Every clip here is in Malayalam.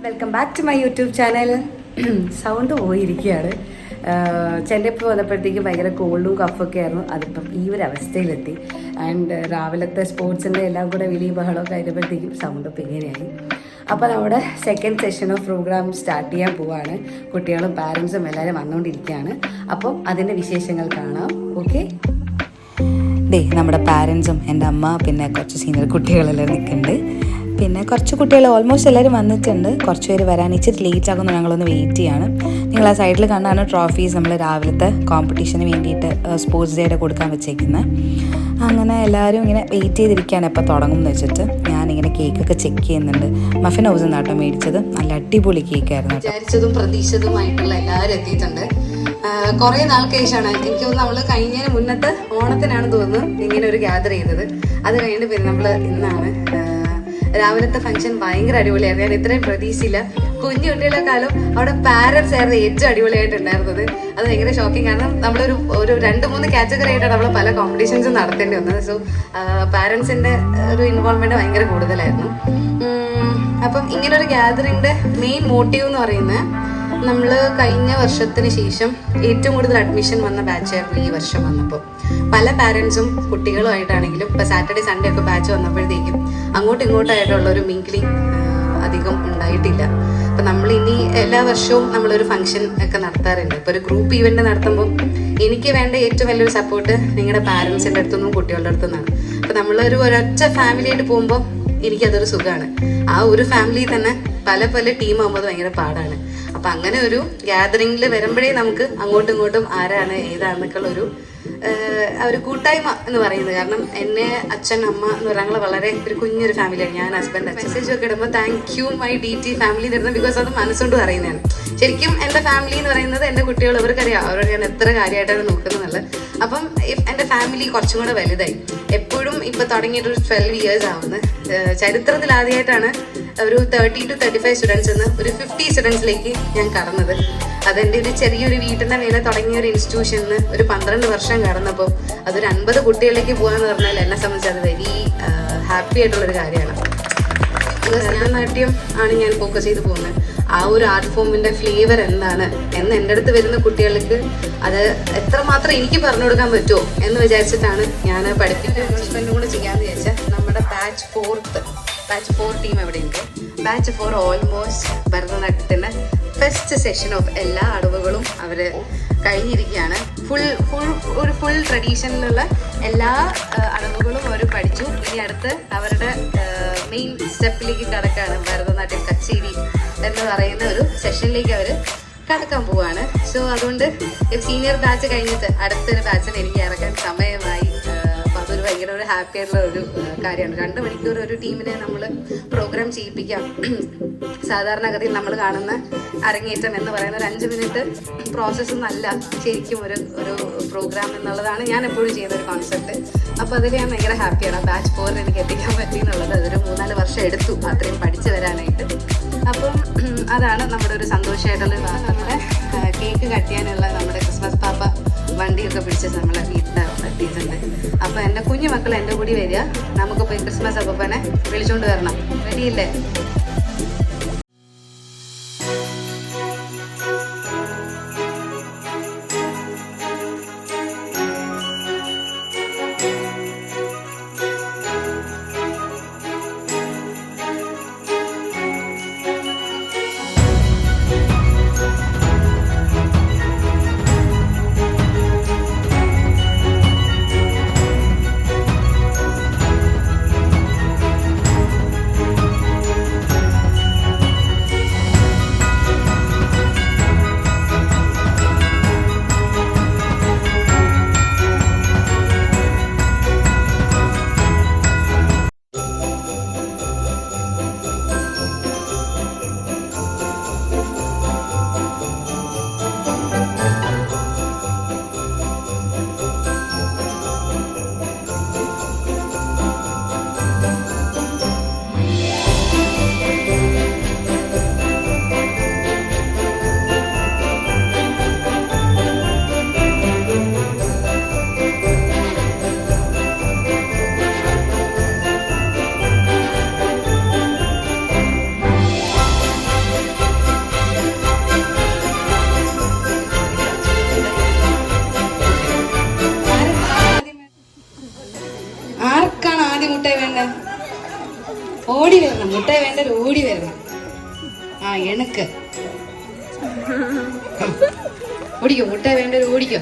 Welcome back to my YouTube channel. Sound പോയിരിക്കുകയാണ്. ചെന്നൈപ്പ് വന്നപ്പോഴത്തേക്കും ഭയങ്കര കോൾഡും കഫൊക്കെ ആയിരുന്നു. അതിപ്പം ഈ ഒരു അവസ്ഥയിലെത്തി. ആൻഡ് രാവിലത്തെ സ്പോർട്സിൻ്റെ എല്ലാം കൂടെ വലിയ ബഹളമൊക്കെ ആയപ്പോഴത്തേക്കും സൗണ്ട് ഇപ്പം ഇങ്ങനെയായി. അപ്പോൾ നമ്മുടെ second session of programme start ചെയ്യാൻ പോവാണ്. കുട്ടികളും പാരൻസും എല്ലാവരും വന്നുകൊണ്ടിരിക്കുകയാണ്. അപ്പം അതിൻ്റെ വിശേഷങ്ങൾ കാണാം. ഓക്കെ, നമ്മുടെ പാരൻസും എൻ്റെ അമ്മ പിന്നെ കുറച്ച് സീനിയർ കുട്ടികളെല്ലാം നിൽക്കുന്നുണ്ട്. പിന്നെ കുറച്ച് കുട്ടികൾ ഓൾമോസ്റ്റ് എല്ലാവരും വന്നിട്ടുണ്ട്. കുറച്ച് പേര് വരാൻ ഇച്ചിരി ലേറ്റ് ആകുന്നു. ഞങ്ങളൊന്ന് വെയിറ്റ് ചെയ്യാണ്. നിങ്ങൾ ആ സൈഡിൽ കണ്ടാണ് ട്രോഫീസ് നമ്മൾ രാവിലത്തെ കോമ്പറ്റീഷന് വേണ്ടിയിട്ട് സ്പോർട്സ് ഡേയുടെ കൊടുക്കാൻ വെച്ചേക്കുന്നത്. അങ്ങനെ എല്ലാവരും ഇങ്ങനെ വെയിറ്റ് ചെയ്തിരിക്കുകയാണ് എപ്പോൾ തുടങ്ങും എന്ന് വെച്ചിട്ട്. ഞാനിങ്ങനെ കേക്കൊക്കെ ചെക്ക് ചെയ്യുന്നുണ്ട്. മഫിൻ ഹൗസ് നിന്നാട്ടോ മേടിച്ചത്. നല്ല അടിപൊളി കേക്കായിരുന്നു. വിചാരിച്ചതും പ്രതീക്ഷിച്ചതുമായിട്ടുള്ള എല്ലാവരും എത്തിയിട്ടുണ്ട്. കുറേ നാൾക്ക് ശേഷമാണ് എനിക്ക് തോന്നുന്നു നമ്മൾ കഴിഞ്ഞതിന് മുന്നത്തെ ഓണത്തിനാണ് തോന്നുന്നു ഇങ്ങനെ ഒരു ഗ്യാദർ ചെയ്തത്. അത് കഴിഞ്ഞിട്ട് പിന്നെ നമ്മൾ ഇന്നാണ്. രാവിലത്തെ ഫംഗ്ഷൻ ഭയങ്കര അടിപൊളിയായിരുന്നു. ഞാൻ ഇത്രയും പ്രതീക്ഷയില്ല. കുഞ്ഞു കുട്ടികളെക്കാളും അവിടെ പാരൻസ് ആയിരുന്നു ഏറ്റവും അടിപൊളിയായിട്ടുണ്ടായിരുന്നത്. അത് ഭയങ്കര ഷോക്കിങ്. കാരണം നമ്മളൊരു 2-3 കാറ്റഗറി ആയിട്ടാണ് നമ്മൾ പല കോമ്പറ്റീഷൻസും നടത്തേണ്ടി വന്നത്. സോ പാരൻസിൻ്റെ ഒരു ഇൻവോൾവ്മെൻറ്റ് ഭയങ്കര കൂടുതലായിരുന്നു. അപ്പം ഇങ്ങനൊരു ഗ്യാദറിങ്ങിൻ്റെ മെയിൻ മോട്ടീവ് എന്ന് പറയുന്നത്, നമ്മൾ കഴിഞ്ഞ വർഷത്തിന് ശേഷം ഏറ്റവും കൂടുതൽ അഡ്മിഷൻ വന്ന ബാച്ചായിരുന്നു ഈ വർഷം വന്നപ്പോൾ. പല പാരൻസും കുട്ടികളുമായിട്ടാണെങ്കിലും ഇപ്പോൾ സാറ്റർഡേ സൺഡേ ഒക്കെ ബാച്ച് വന്നപ്പോഴത്തേക്കും അങ്ങോട്ടും ഇങ്ങോട്ടായിട്ടുള്ള ഒരു മിങ്കിളിങ് അധികം ഉണ്ടായിട്ടില്ല. അപ്പം നമ്മൾ ഇനി എല്ലാ വർഷവും നമ്മളൊരു ഫംഗ്ഷൻ ഒക്കെ നടത്താറുണ്ട്. ഇപ്പോൾ ഒരു ഗ്രൂപ്പ് ഈവെൻറ്റ് നടത്തുമ്പോൾ എനിക്ക് വേണ്ട ഏറ്റവും വലിയൊരു സപ്പോർട്ട് നിങ്ങളുടെ പാരൻസിൻ്റെ അടുത്തുനിന്നും കുട്ടികളുടെ അടുത്തുനിന്നാണ്. അപ്പോൾ നമ്മളൊരു ഒരൊറ്റ ഫാമിലിയായിട്ട് പോകുമ്പോൾ എനിക്കതൊരു സുഖമാണ്. ആ ഒരു ഫാമിലിയിൽ തന്നെ പല പല ടീം ആകുമ്പോൾ അത് ഭയങ്കര പാടാണ്. അപ്പം അങ്ങനെ ഒരു ഗ്യാദറിങ്ങിൽ വരുമ്പോഴേ നമുക്ക് അങ്ങോട്ടും ഇങ്ങോട്ടും ആരാണ് ഏതാണെന്നൊക്കെയുള്ളൊരു ഒരു കൂട്ടായ്മ എന്ന് പറയുന്നത്. കാരണം എന്നെ അച്ഛൻ അമ്മ എന്ന് പറഞ്ഞാൽ ഞങ്ങൾ വളരെ ഒരു കുഞ്ഞൊരു ഫാമിലിയാണ്. ഞാൻ ഹസ്ബൻഡ് മെസ്സേജ് ഒക്കെ ഇടുമ്പോൾ thank you my DT family തരുന്നത്. ബിക്കോസ് അത് മനസ്സുകൊണ്ട് പറയുന്നതാണ്. ശരിക്കും എൻ്റെ ഫാമിലി എന്ന് പറയുന്നത് എൻ്റെ കുട്ടികൾ, ഇവർക്കറിയാം അവരോട് ഞാൻ എത്ര കാര്യമായിട്ടാണ് നോക്കുന്നുള്ളത്. അപ്പം എൻ്റെ ഫാമിലി കുറച്ചും കൂടെ വലുതായി. എപ്പോഴും ഇപ്പോൾ തുടങ്ങിയിട്ടൊരു 12 years ആവുന്നത്. ചരിത്രത്തിൽ ആദ്യമായിട്ടാണ് ഒരു 30 to 35 സ്റ്റുഡൻസ് നിന്ന് ഒരു 50 സ്റ്റുഡൻസിലേക്ക് ഞാൻ കടന്നത്. അതെൻ്റെ ഒരു ചെറിയൊരു വീട്ടിൻ്റെ മേലെ തുടങ്ങിയ ഒരു ഇൻസ്റ്റിറ്റ്യൂഷനിൽ ഒരു 12 വർഷം കടന്നപ്പോൾ അതൊരു 50 കുട്ടികളിലേക്ക് പോകാന്ന് പറഞ്ഞാൽ എന്നെ സംബന്ധിച്ച് അത് വെരി ഹാപ്പി ആയിട്ടുള്ളൊരു കാര്യമാണ്. ഭരതനാട്യം ആണ് ഞാൻ ഫോക്കസ് ചെയ്ത് പോകുന്നത്. ആ ഒരു ആർട്ട് ഫോമിൻ്റെ ഫ്ലേവർ എന്താണ് എന്ന് എൻ്റെ അടുത്ത് വരുന്ന കുട്ടികൾക്ക് അത് എത്രമാത്രം എനിക്ക് പറഞ്ഞു കൊടുക്കാൻ പറ്റുമോ എന്ന് വിചാരിച്ചിട്ടാണ് ഞാൻ പഠിപ്പിക്കുന്ന ഹസ്ബൻഡും കൂടെ ചെയ്യാമെന്ന് വിചാരിച്ചാൽ. നമ്മുടെ ബാച്ച് 4 ടീം എവിടെയുണ്ട്. ബാച്ച് 4 ഓൾമോസ്റ്റ് ഭരതനാട്യത്തിൻ്റെ ഫസ്റ്റ് സെഷൻ ഓഫ് എല്ലാ അടവുകളും അവർ കഴിഞ്ഞിരിക്കുകയാണ്. ഫുൾ ട്രഡീഷനിലുള്ള എല്ലാ അടവുകളും അവർ പഠിച്ചു. ഇനി അടുത്ത് അവരുടെ മെയിൻ സ്റ്റെപ്പിലേക്ക് കടക്കാണ്. ഭരതനാട്യം കച്ചേരി എന്ന് പറയുന്ന ഒരു സെഷനിലേക്ക് അവർ കടക്കാൻ പോവാണ്. സോ അതുകൊണ്ട് സീനിയർ ബാച്ച് കഴിഞ്ഞിട്ട് അടുത്തൊരു ബാച്ചിന് എനിക്ക് ഇറക്കാൻ സമയമായി. അപ്പോൾ അതൊരു ഭയങ്കര ഒരു ഹാപ്പി ആയിട്ടുള്ള ഒരു കാര്യമാണ്. 2 മണിക്കൂർ ഒരു ടീമിനെ നമ്മൾ പ്രോഗ്രാം ചെയ്യിപ്പിക്കാം. സാധാരണഗതിയിൽ നമ്മൾ കാണുന്ന അരങ്ങേറ്റം എന്ന് പറയുന്ന ഒരു 5 മിനിറ്റ് പ്രോസസ്സൊന്നല്ല ശരിക്കും ഒരു പ്രോഗ്രാം എന്നുള്ളതാണ് ഞാൻ എപ്പോഴും ചെയ്യുന്ന ഒരു കോൺസെപ്റ്റ്. അപ്പോൾ അതിൽ ഞാൻ ഭയങ്കര ഹാപ്പിയാണ്. ബാച്ച് 4 എനിക്ക് എത്തിക്കാൻ പറ്റി എന്നുള്ളത്. അതൊരു 3-4 വർഷം എടുത്തു അത്രയും പഠിച്ചു വരാനായിട്ട്. അപ്പം അതാണ് നമ്മുടെ ഒരു സന്തോഷമായിട്ടുള്ള ഭാഗം. നമ്മുടെ കേക്ക് കട്ട് ചെയ്യാനുള്ള നമ്മുടെ ക്രിസ്മസ് പാപ്പ വണ്ടിയൊക്കെ പിടിച്ച് നമ്മളെ വീട്ടിൽ എത്തിയിട്ടുണ്ട്. അപ്പോൾ എൻ്റെ കുഞ്ഞു മക്കൾ എൻ്റെ കൂടി വരിക. നമുക്ക് പോയി ക്രിസ്മസ് അപ്പനെ വിളിച്ചുകൊണ്ട് വരണം. റെഡിയില്ലേ? ഓടി വരണം, മുട്ടായി വേണ്ട ഓടി വരണം. ആ എണക്ക് ഓടിക്കോ, മുട്ടായി വേണ്ട ഓടിക്കോ.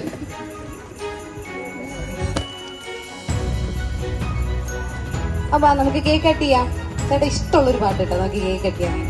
അപ്പൊ നമുക്ക് കേക്ക് കട്ട് ചെയ്യാം. ചേട്ടാ ഇഷ്ടമുള്ളൊരു പാട്ട് കേട്ടോ, നമുക്ക് കേക്ക് കട്ട് ചെയ്യാം.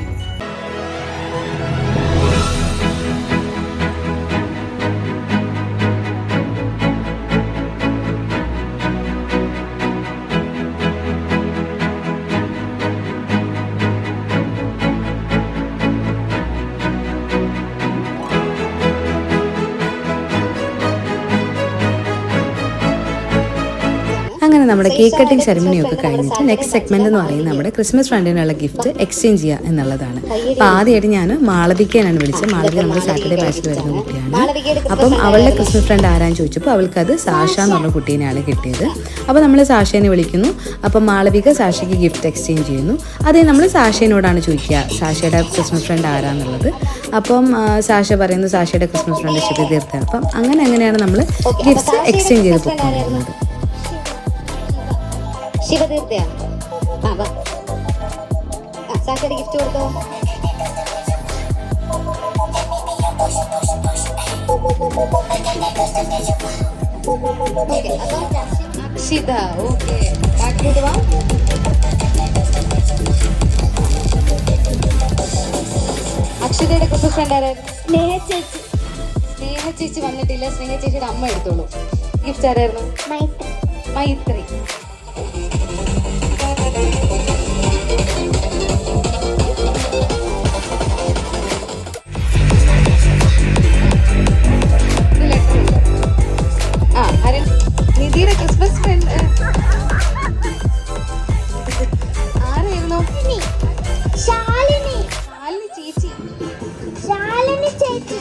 അങ്ങനെ നമ്മുടെ കേക്ക് കട്ടിംഗ് സെറമണിയൊക്കെ കഴിഞ്ഞിട്ട് നെക്സ്റ്റ് സെഗ്മെന്റ് എന്ന് പറയുന്നത് നമ്മുടെ ക്രിസ്മസ് ഫ്രണ്ടിനുള്ള ഗിഫ്റ്റ് എക്സ്ചേഞ്ച് ചെയ്യുക എന്നുള്ളതാണ്. അപ്പോൾ ആദ്യമായിട്ട് ഞാൻ മാളവികയാണ് വിളിച്ചത്. മാളവിക നമ്മുടെ സാറ്റർഡേ ബാച്ചിൽ വരുന്ന കുട്ടിയാണ്. അപ്പം അവളുടെ ക്രിസ്മസ് ഫ്രണ്ട് ആരാന്ന് ചോദിച്ചപ്പോൾ അവൾക്ക് അത് സാഷ എന്ന് പറഞ്ഞ കുട്ടീനെയാണ് കിട്ടിയത്. അപ്പോൾ നമ്മൾ സാഷേനെ വിളിക്കുന്നു. അപ്പം മാളവിക സാഷയ്ക്ക് ഗിഫ്റ്റ് എക്സ്ചേഞ്ച് ചെയ്യുന്നു. അതേ നമ്മൾ സാഷേനോടാണ് ചോദിക്കുക സാഷയുടെ ക്രിസ്മസ് ഫ്രണ്ട് ആരാന്നുള്ളത്. അപ്പം സാഷ പറയുന്നു സാഷയുടെ ക്രിസ്മസ് ഫ്രണ്ട് ശിവതീർത്ഥാണ്. അപ്പം അങ്ങനെയാണ് നമ്മൾ ഗിഫ്റ്റ് എക്സ്ചേഞ്ച് ചെയ്ത് പോയിട്ടുണ്ടായിരുന്നത്. ശിവതീർത്ഥയാണ്. സാക്ഷയുടെ ഗിഫ്റ്റ് കൊടുത്തോ. അക്ഷിത, ഓക്കെ. ബാക്കിലോട്ട് വാ. അക്ഷിതയുടെ ക്രിസ്മസ് ഫ്രണ്ട് ആരായിരുന്നു? സ്നേഹ ചേച്ചി. സ്നേഹ ചേച്ചി വന്നിട്ടില്ല. സ്നേഹ ചേച്ചിയുടെ അമ്മ എടുത്തോളൂ. ഗിഫ്റ്റ് ആരായിരുന്നു? മൈത്രി. നിധിയുടെ ക്രിസ്മസ് ഫ്രണ്ട് ആരായിരുന്നു? ശാലിനി ചേച്ചി.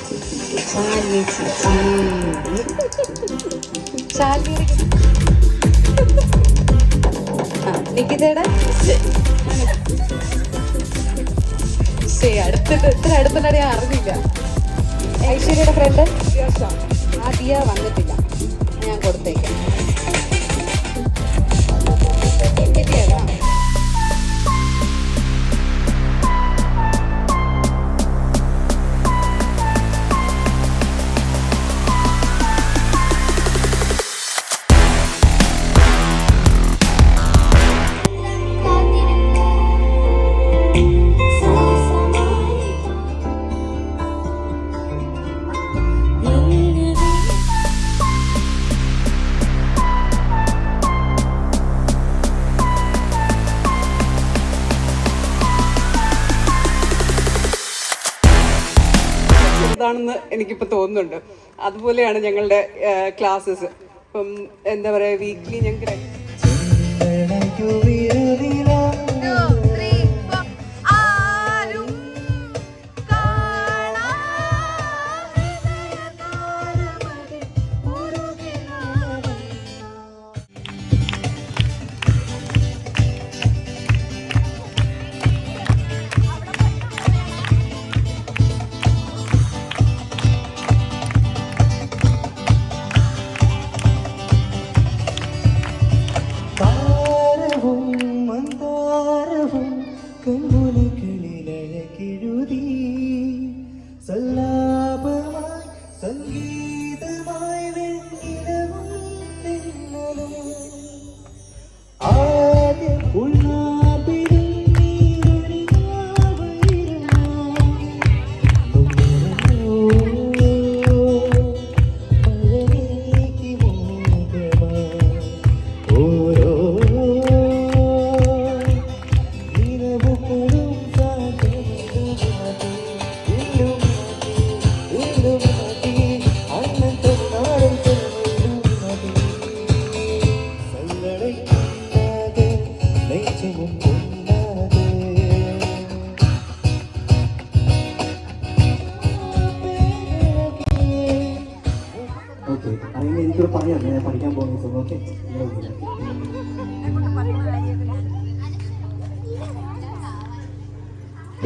നികിതയുടെ അടുത്തിട്ട് ഇത്ര അടുത്തുള്ള അറിഞ്ഞില്ല. ഐശ്വര്യയുടെ ഫ്രണ്ട് ആദ്യ വന്നിട്ടില്ല. ഞാൻ കൊടുത്തേക്കാം. ാണെന്ന് എനിക്കിപ്പോൾ തോന്നുന്നുണ്ട്. അതുപോലെയാണ് ഞങ്ങളുടെ ക്ലാസ്സസ്. ഇപ്പം എന്താ പറയുക, വീക്ക്ലി ഞങ്ങൾക്ക് എനിക്കൊരു പണിയാണ്, ഞാൻ പഠിക്കാൻ പോകുന്നത്. ഓക്കെ,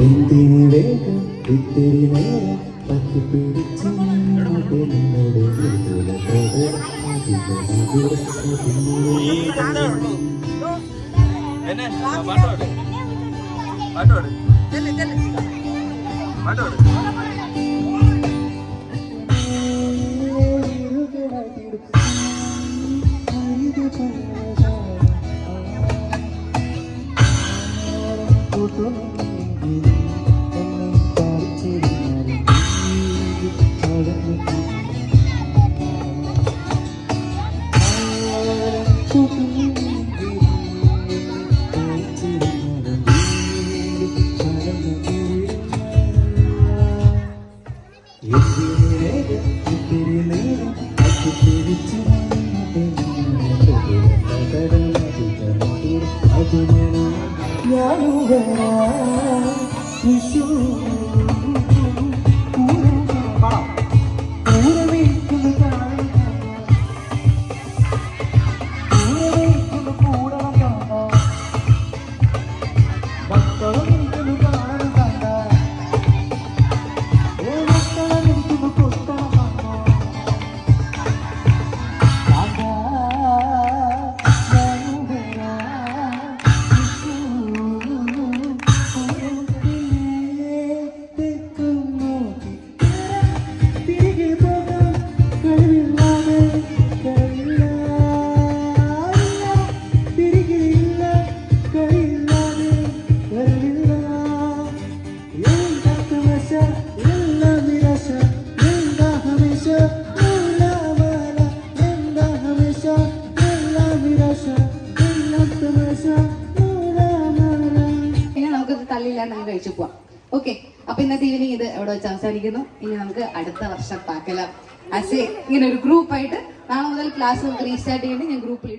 എന്തിനു വേഗം ഇത്തിരി നേരം പറ്റി പിടിച്ച് കഴിച്ചു പോവാം. ഓക്കെ, അപ്പൊ ഇന്നത്തെ ഈവനിങ് ഇത് എവിടെ വെച്ച് അവസാനിക്കുന്നു. ഇനി നമുക്ക് അടുത്ത വർഷം പാക്കലാം ഇങ്ങനെ ഒരു ഗ്രൂപ്പായിട്ട് നാളെ മുതൽ ക്ലാസ് നമുക്ക് റീസ്റ്റാർട്ട് ചെയ്യുന്നത് ഞാൻ ഗ്രൂപ്പിൽ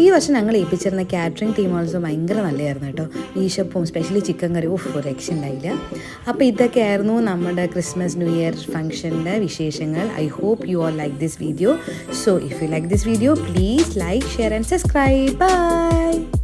ഈ വർഷം ഞങ്ങൾ ഏൽപ്പിച്ചിരുന്ന കാറ്ററിംഗ് ടീം ഓൾസോ ഭയങ്കര നല്ലതായിരുന്നു കേട്ടോ. ഈശപ്പും സ്പെഷ്യലി ചിക്കൻ കറി ഒരു രക്ഷയുണ്ടായില്ല. അപ്പോൾ ഇതൊക്കെയായിരുന്നു നമ്മുടെ ക്രിസ്മസ് ന്യൂ ഇയർ ഫംഗ്ഷൻ്റെ വിശേഷങ്ങൾ. I hope you all like this video. So if you like this video please like, share and subscribe. By.